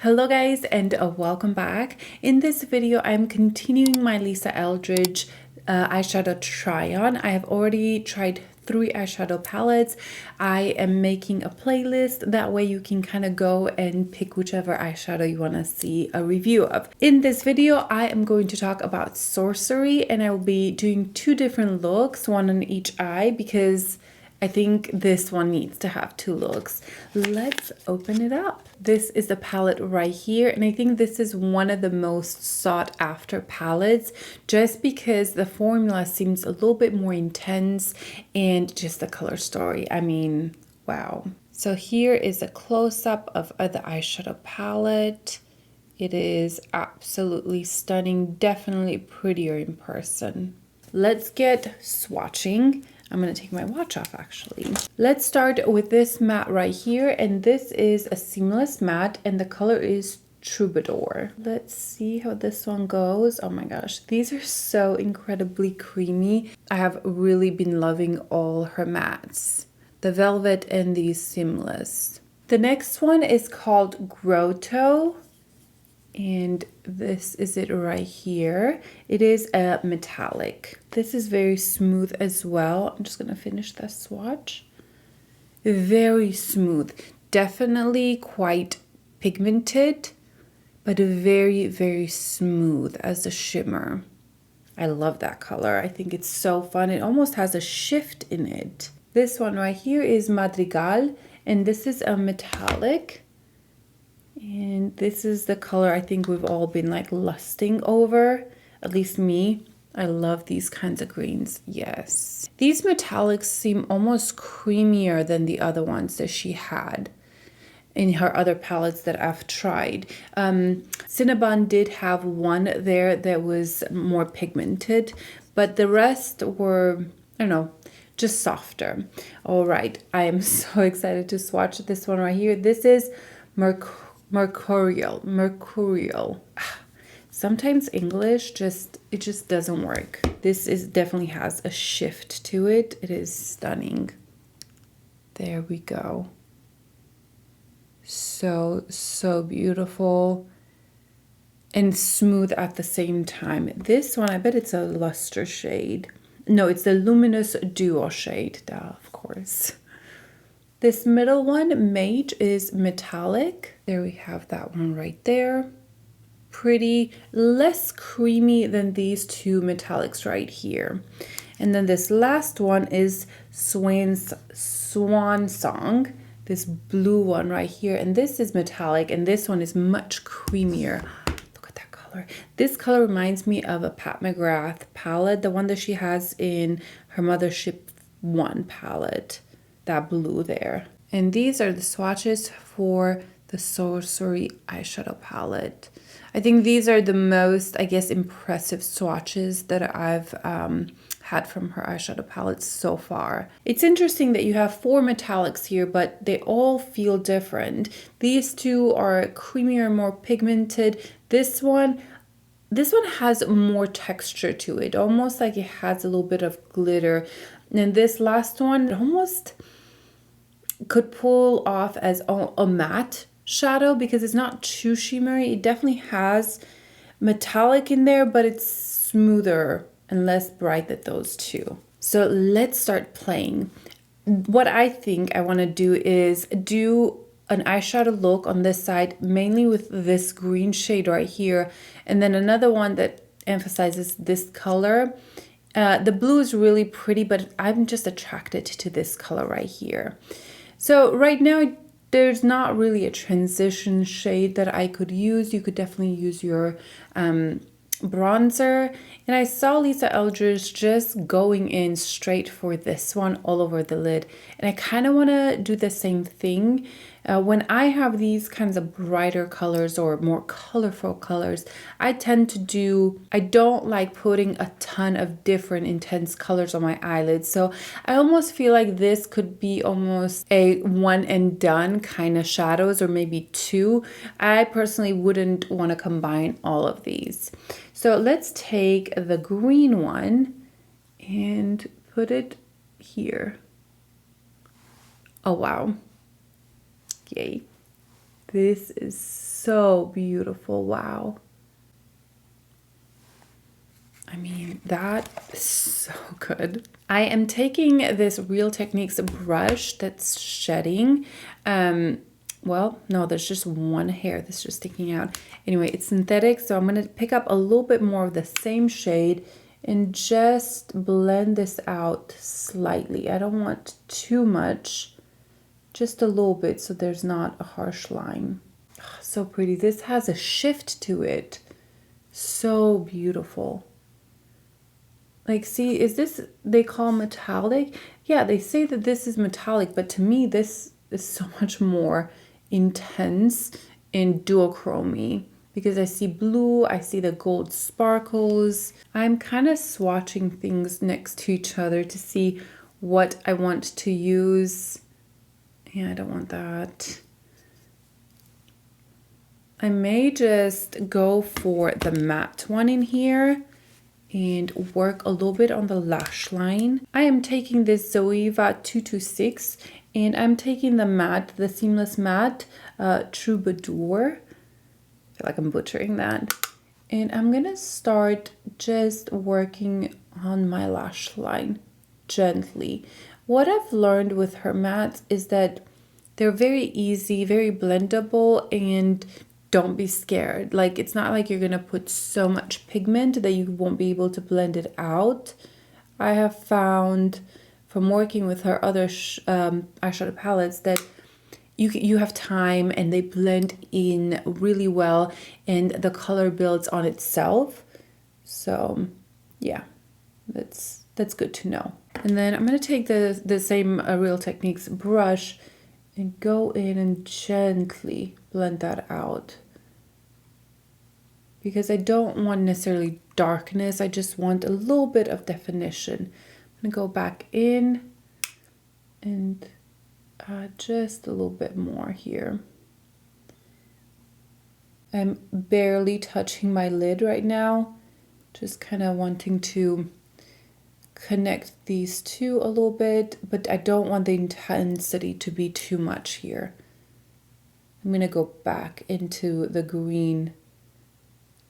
Hello guys and welcome back. In this video I'm continuing my Lisa Eldridge eyeshadow try on. I have already tried 3 eyeshadow palettes. I am making a playlist, that way you can kind of go and pick whichever eyeshadow you want to see a review of. In this video I am going to talk about Sorcery, and I will be doing 2 different looks, one on each eye, because I think this one needs to have 2 looks. Let's open it up. This is the palette right here, and I think this is one of the most sought after palettes just because the formula seems a little bit more intense and just the color story. I mean, wow. So here is a close-up of the eyeshadow palette. It is absolutely stunning, definitely prettier in person. Let's get swatching. I'm going to take my watch off actually. Let's start with this matte right here, and this is a seamless matte and the color is Troubadour. Let's see how this one goes. Oh my gosh, these are so incredibly creamy. I have really been loving all her mattes, the velvet and the seamless. The next one is called Grotto, and this is it right here. It is a metallic. This is very smooth as well. I'm just gonna finish the swatch. Very smooth, definitely quite pigmented, but very, very smooth as a shimmer. I love that color. I think it's so fun. It almost has a shift in it. This one right here is Madrigal, and this is a metallic. And this is the color I think we've all been like lusting over, at least me. I love these kinds of greens. Yes. These metallics seem almost creamier than the other ones that she had in her other palettes that I've tried. Cinnabon did have one there that was more pigmented, but the rest were, I don't know, just softer. All right, I am so excited to swatch this one right here. This is Mercurial. Sometimes English it just doesn't work. This definitely has a shift to it. It is stunning. There we go. So beautiful and smooth at the same time. This one, I bet it's a luster shade. No, it's the Luminous Duo shade, duh, of course. This middle one, Mage, is metallic. There we have that one right there. Pretty, less creamy than these 2 metallics right here. And then this last one is Swan Song, this blue one right here. And this is metallic, and this one is much creamier. Look at that color. This color reminds me of a Pat McGrath palette, the one that she has in her Mothership 1 palette. That blue there. And these are the swatches for the Sorcery eyeshadow palette. I think these are the most, I guess, impressive swatches that I've had from her eyeshadow palette so far. It's interesting that you have 4 metallics here, but they all feel different. These 2 are creamier, more pigmented. This one has more texture to it, almost like it has a little bit of glitter. And this last one, it almost could pull off as a matte shadow because it's not too shimmery. It definitely has metallic in there, but it's smoother and less bright than those 2. So let's start playing. What I think I want to do is do an eyeshadow look on this side, mainly with this green shade right here, and then another one that emphasizes this color. The blue is really pretty, but I'm just attracted to this color right here. So right now, there's not really a transition shade that I could use. You could definitely use your bronzer. And I saw Lisa Eldridge just going in straight for this one all over the lid. And I kind of want to do the same thing. When I have these kinds of brighter colors or more colorful colors, I don't like putting a ton of different intense colors on my eyelids. So I almost feel like this could be almost a one and done kind of shadows, or maybe 2. I personally wouldn't want to combine all of these. So let's take the green one and put it here. Oh, wow. Yay. This is so beautiful. Wow. I mean, that is so good. I am taking this Real Techniques brush that's shedding. Well, no, there's just one hair that's just sticking out. Anyway, it's synthetic, so I'm going to pick up a little bit more of the same shade and just blend this out slightly. I don't want too much, just a little bit so there's not a harsh line. Oh, so pretty. This has a shift to it. So beautiful. Like, see, is this, they call metallic? Yeah, they say that this is metallic, but to me, this is so much more intense in duochromy because I see blue, I see the gold sparkles. I'm kind of swatching things next to each other to see what I want to use. Yeah, I don't want that. I may just go for the matte one in here and work a little bit on the lash line. I am taking this Zoeva 226 and I'm taking the matte, the seamless matte Troubadour. I feel like I'm butchering that. And I'm gonna start just working on my lash line gently. What I've learned with her mattes is that they're very easy, very blendable, and don't be scared. Like, it's not like you're gonna put so much pigment that you won't be able to blend it out. I have found from working with her other eyeshadow palettes that you have time and they blend in really well and the color builds on itself. So yeah, that's good to know. And then I'm gonna take the same Real Techniques brush and go in and gently blend that out. Because I don't want necessarily darkness, I just want a little bit of definition. I'm gonna go back in and just a little bit more here. I'm barely touching my lid right now, just kind of wanting to connect these two a little bit, but I don't want the intensity to be too much here. I'm gonna go back into the green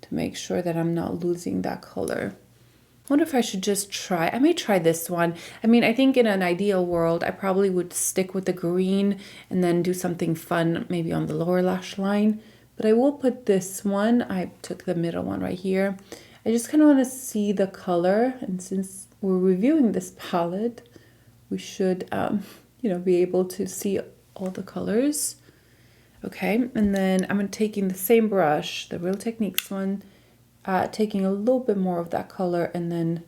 to make sure that I'm not losing that color. I wonder if I should just try, I may try this one. I mean, I think in an ideal world, I probably would stick with the green and then do something fun, maybe on the lower lash line, but I will put this one. I took the middle one right here. I just kind of want to see the color, and since we're reviewing this palette, we should, you know, be able to see all the colors. Okay, and then I'm taking the same brush, the Real Techniques one, taking a little bit more of that color and then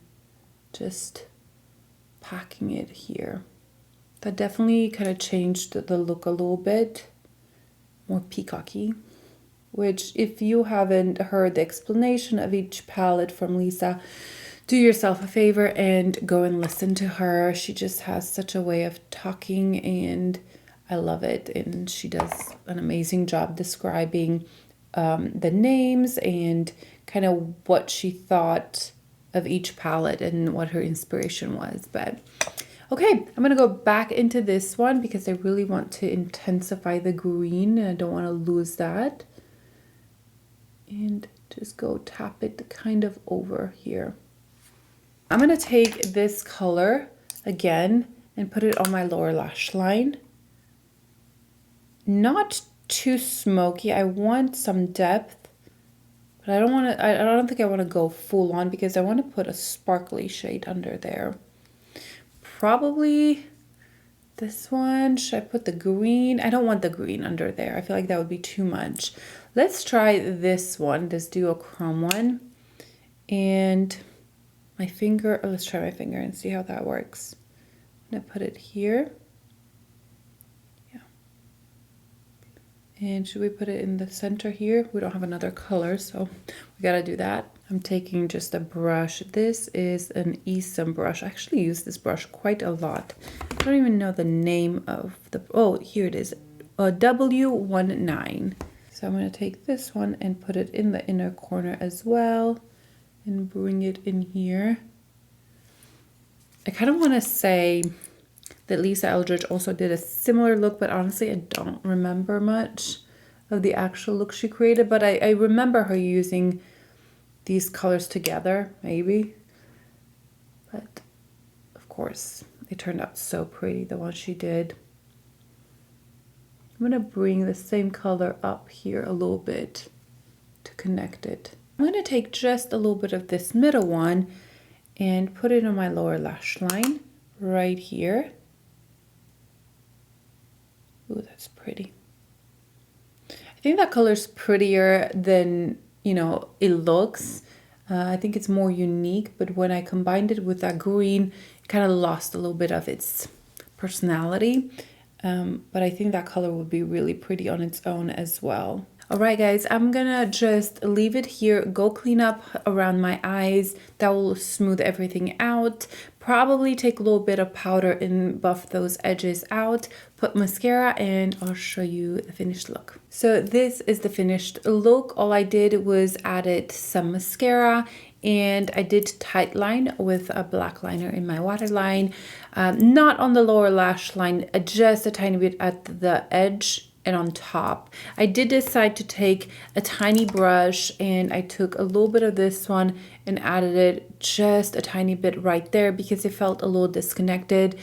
just packing it here. That definitely kind of changed the look a little bit, more peacocky. Which, if you haven't heard the explanation of each palette from Lisa, do yourself a favor and go and listen to her. She just has such a way of talking and I love it. And she does an amazing job describing the names and kind of what she thought of each palette and what her inspiration was. But okay, I'm gonna go back into this one because I really want to intensify the green and I don't want to lose that. And just go tap it kind of over here. I'm gonna take this color again and put it on my lower lash line. Not too smoky. I want some depth, but I don't think I want to go full on because I want to put a sparkly shade under there. Probably this one. Should I put the green? I don't want the green under there. I feel like that would be too much. Let's try this one, this duochrome one. And my finger, let's try my finger and see how that works. I'm gonna put it here. Yeah. And should we put it in the center here? We don't have another color, so we gotta do that. I'm taking just a brush. This is an Esom brush. I actually use this brush quite a lot. I don't even know the name of the, oh, here it is, W19. So I'm going to take this one and put it in the inner corner as well and bring it in here. I kind of want to say that Lisa Eldridge also did a similar look, but honestly, I don't remember much of the actual look she created, but I remember her using these colors together, maybe. But of course, it turned out so pretty, the one she did. I'm gonna bring the same color up here a little bit to connect it. I'm gonna take just a little bit of this middle one and put it on my lower lash line right here. Ooh, that's pretty. I think that color's prettier than, you know, it looks. I think it's more unique, but when I combined it with that green, it kind of lost a little bit of its personality. But I think that color would be really pretty on its own as well. All right, guys, I'm gonna just leave it here, go clean up around my eyes. That will smooth everything out. Probably take a little bit of powder and buff those edges out. Put mascara and I'll show you the finished look. So this is the finished look. All I did was added some mascara and I did tight line with a black liner in my waterline. Not on the lower lash line, just a tiny bit at the edge and on top. I did decide to take a tiny brush and I took a little bit of this one and added it just a tiny bit right there because it felt a little disconnected.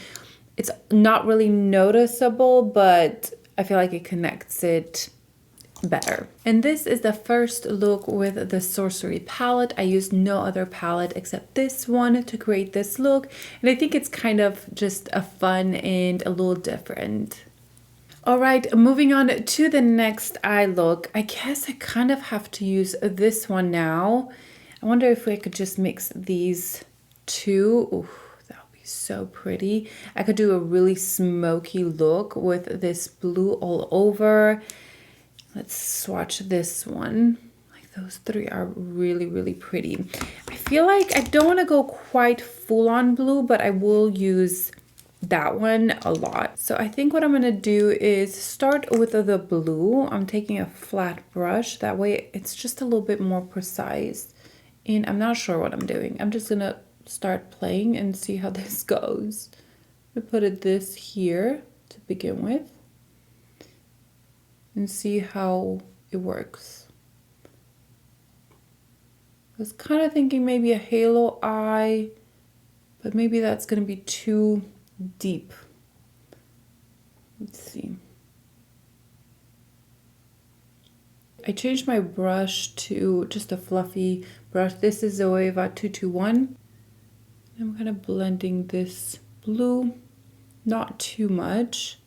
It's not really noticeable, but I feel like it connects it better. And this is the first look with the Sorcery palette. I used no other palette except this one to create this look. And I think it's kind of just a fun and a little different. All right, moving on to the next eye look. I guess I kind of have to use this one now. I wonder if I could just mix these two. Ooh, that would be so pretty. I could do a really smoky look with this blue all over. Let's swatch this one. Like those three are really, really pretty. I feel like I don't want to go quite full on blue, but I will use that one a lot. So I think what I'm gonna do is start with the blue. I'm taking a flat brush. That way it's just a little bit more precise. And I'm not sure what I'm doing. I'm just gonna start playing and see how this goes. I put it this here to begin with and see how it works. I was kind of thinking maybe a halo eye, but maybe that's gonna be too deep. Let's see. I changed my brush to just a fluffy brush. This is Zoeva 221. I'm kind of blending this blue, not too much,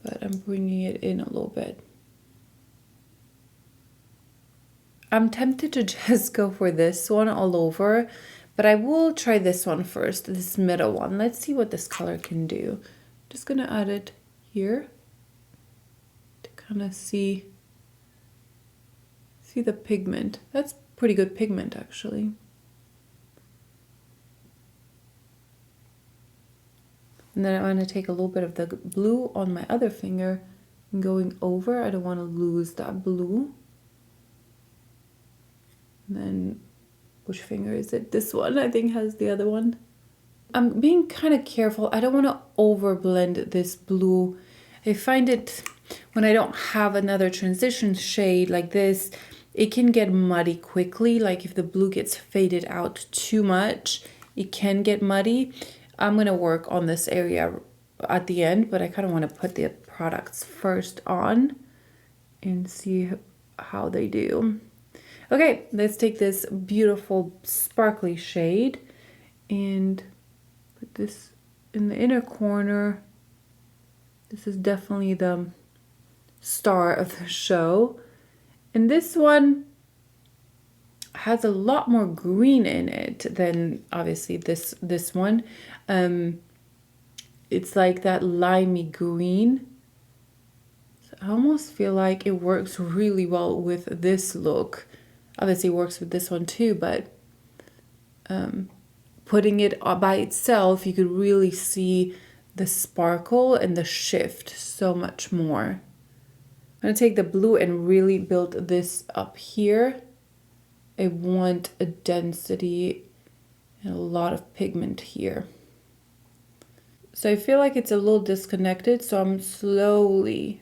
but I'm bringing it in a little bit. I'm tempted to just go for this one all over, but I will try this one first, this middle one. Let's see what this color can do. Just gonna add it here to kind of see the pigment. That's pretty good pigment actually. And then I'm gonna take a little bit of the blue on my other finger and going over. I don't want to lose that blue. And then which finger is it? This one, I think, has the other one. I'm being kind of careful. I don't want to over blend this blue. I find it, when I don't have another transition shade like this, it can get muddy quickly. Like if the blue gets faded out too much, it can get muddy. I'm going to work on this area at the end, but I kind of want to put the products first on and see how they do. Okay, let's take this beautiful sparkly shade and put this in the inner corner. This is definitely the star of the show. And this one has a lot more green in it than obviously this one. It's like that limey green. So I almost feel like it works really well with this look. Obviously works with this one too, but putting it by itself, you could really see the sparkle and the shift so much more. I'm gonna take the blue and really build this up here. I want a density and a lot of pigment here. So I feel like it's a little disconnected, so I'm slowly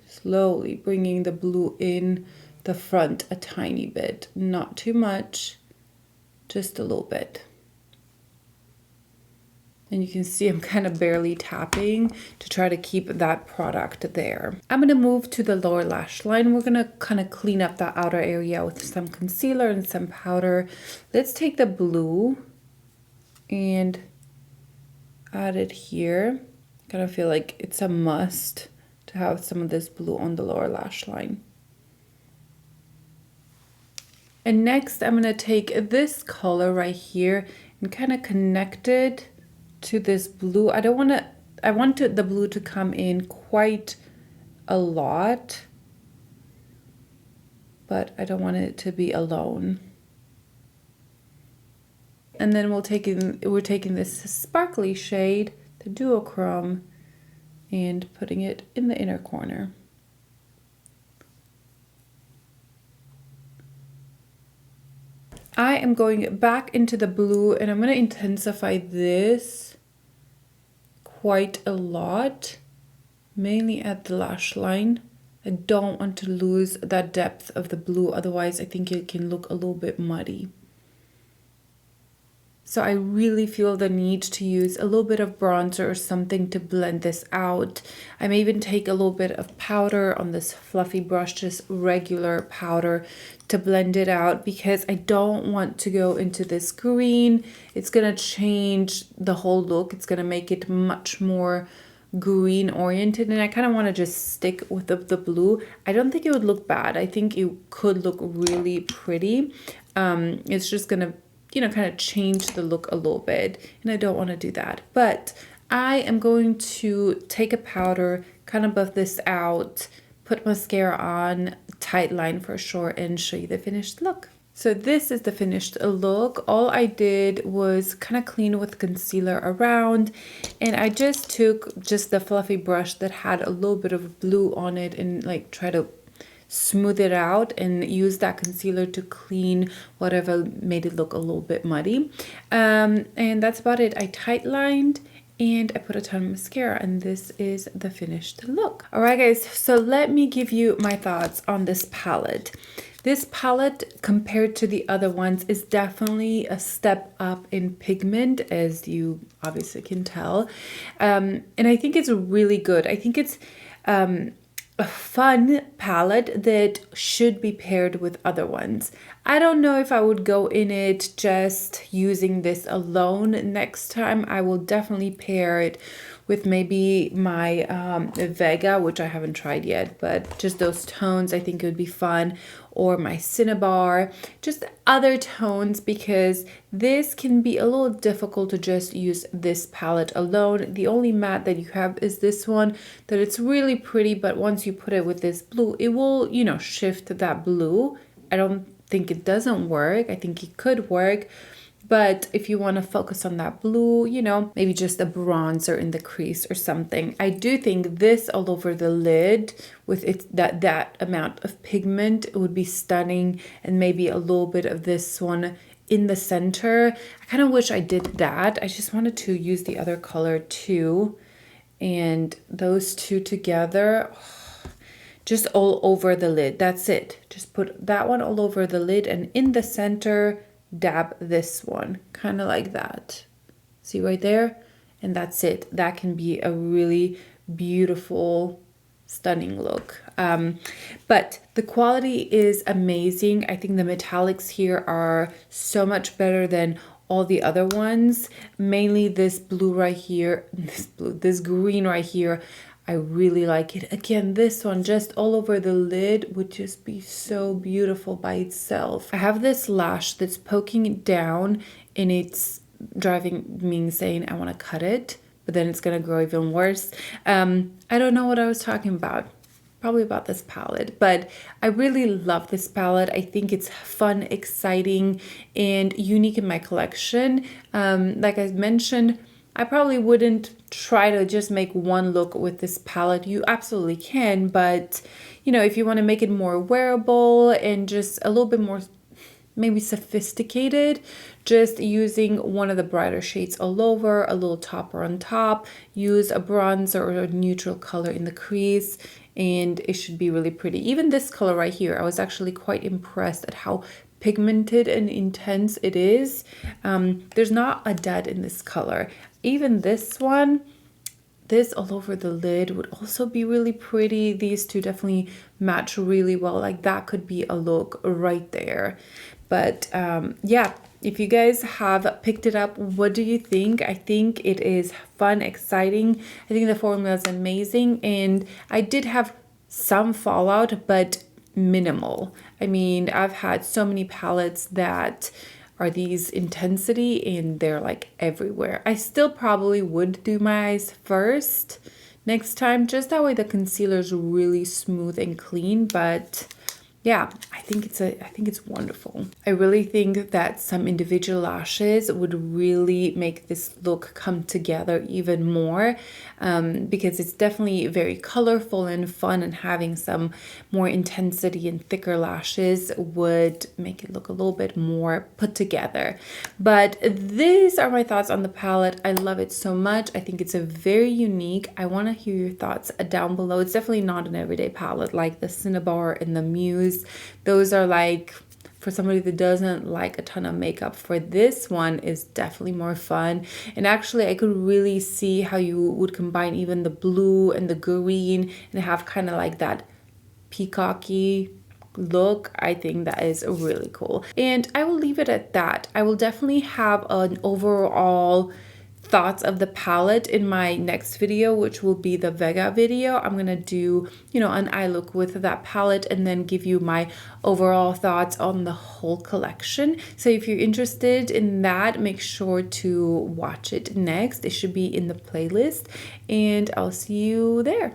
bringing the blue in the front a tiny bit. Not too much, just a little bit. And you can see I'm kind of barely tapping to try to keep that product there. I'm going to move to the lower lash line. We're going to kind of clean up the outer area with some concealer and some powder. Let's take the blue and add it here. I kind of feel like it's a must to have some of this blue on the lower lash line. And next I'm going to take this color right here and kind of connect it to this blue. I want the blue to come in quite a lot, but I don't want it to be alone. And then we're taking this sparkly shade, the duochrome, and putting it in the inner corner. I am going back into the blue and I'm going to intensify this quite a lot, mainly at the lash line. I don't want to lose that depth of the blue, otherwise I think it can look a little bit muddy. So I really feel the need to use a little bit of bronzer or something to blend this out. I may even take a little bit of powder on this fluffy brush, just regular powder, to blend it out because I don't want to go into this green. It's gonna change the whole look. It's gonna make it much more green oriented, and I kind of want to just stick with the blue. I don't think it would look bad. I think it could look really pretty. It's just gonna, you know, kind of change the look a little bit, and I don't want to do that. But I am going to take a powder, kind of buff this out, put mascara on, tight line for sure, and show you the finished look. So this is the finished look. All I did was kind of clean with concealer around, and I just took the fluffy brush that had a little bit of blue on it and like try to smooth it out and use that concealer to clean whatever made it look a little bit muddy. And that's about it. I tight lined and I put a ton of mascara, and this is the finished look. All right, guys, so let me give you my thoughts on this palette. This palette, compared to the other ones, is definitely a step up in pigment, as you obviously can tell. And I think it's really good. I think it's a fun palette that should be paired with other ones. I don't know if I would go in it just using this alone. Next time I will definitely pair it with maybe my Vega, which I haven't tried yet, but just those tones I think it would be fun, or my Cinnabar, just other tones, because this can be a little difficult to just use this palette alone. The only matte that you have is this one, that it's really pretty, but once you put it with this blue, it will, you know, shift that blue. I don't think it doesn't work. I think it could work. But if you want to focus on that blue, you know, maybe just a bronzer in the crease or something. I do think this all over the lid with that amount of pigment, it would be stunning, and maybe a little bit of this one in the center. I kind of wish I did that. I just wanted to use the other color too. And those two together, just all over the lid. That's it. Just put that one all over the lid, and in the center, dab this one, kind of like that. See right there? And that's it. That can be a really beautiful, stunning look. But the quality is amazing. I think the metallics here are so much better than all the other ones. Mainly this blue right here, this green right here. I really like it. Again, this one just all over the lid would just be so beautiful by itself. I have this lash that's poking down, and it's driving me insane. I want to cut it, but then it's going to grow even worse. I don't know what I was talking about. Probably about this palette, but I really love this palette. I think it's fun, exciting, and unique in my collection. Like I mentioned, I probably wouldn't try to just make one look with this palette. You absolutely can, but you know, if you want to make it more wearable and just a little bit more maybe sophisticated, just using one of the brighter shades all over, a little topper on top, use a bronzer or a neutral color in the crease, and it should be really pretty. Even this color right here, I was actually quite impressed at how pigmented and intense it is. There's not a dud in this color. Even this one, this all over the lid would also be really pretty. These two definitely match really well. Like that could be a look right there. But yeah, if you guys have picked it up, what do you think? I think it is fun, exciting. I think the formula is amazing. And I did have some fallout, but minimal. I mean, I've had so many palettes that are these intensity and they're like everywhere. I still probably would do my eyes first next time, just that way the concealer is really smooth and clean. But yeah, I think it's wonderful. I really think that some individual lashes would really make this look come together even more, because it's definitely very colorful and fun, and having some more intensity and thicker lashes would make it look a little bit more put together. But these are my thoughts on the palette. I love it so much. I think it's a very unique. I want to hear your thoughts down below. It's definitely not an everyday palette like the Cinnabar and the Muse. Those are like for somebody that doesn't like a ton of makeup. For this one is definitely more fun. And actually I could really see how you would combine even the blue and the green and have kind of like that peacocky look. I think that is really cool. And I will leave it at that. I will definitely have an overall thoughts of the palette in my next video, which will be the Vega video. I'm gonna do, you know, an eye look with that palette and then give you my overall thoughts on the whole collection. So if you're interested in that, make sure to watch it next. It should be in the playlist, and I'll see you there.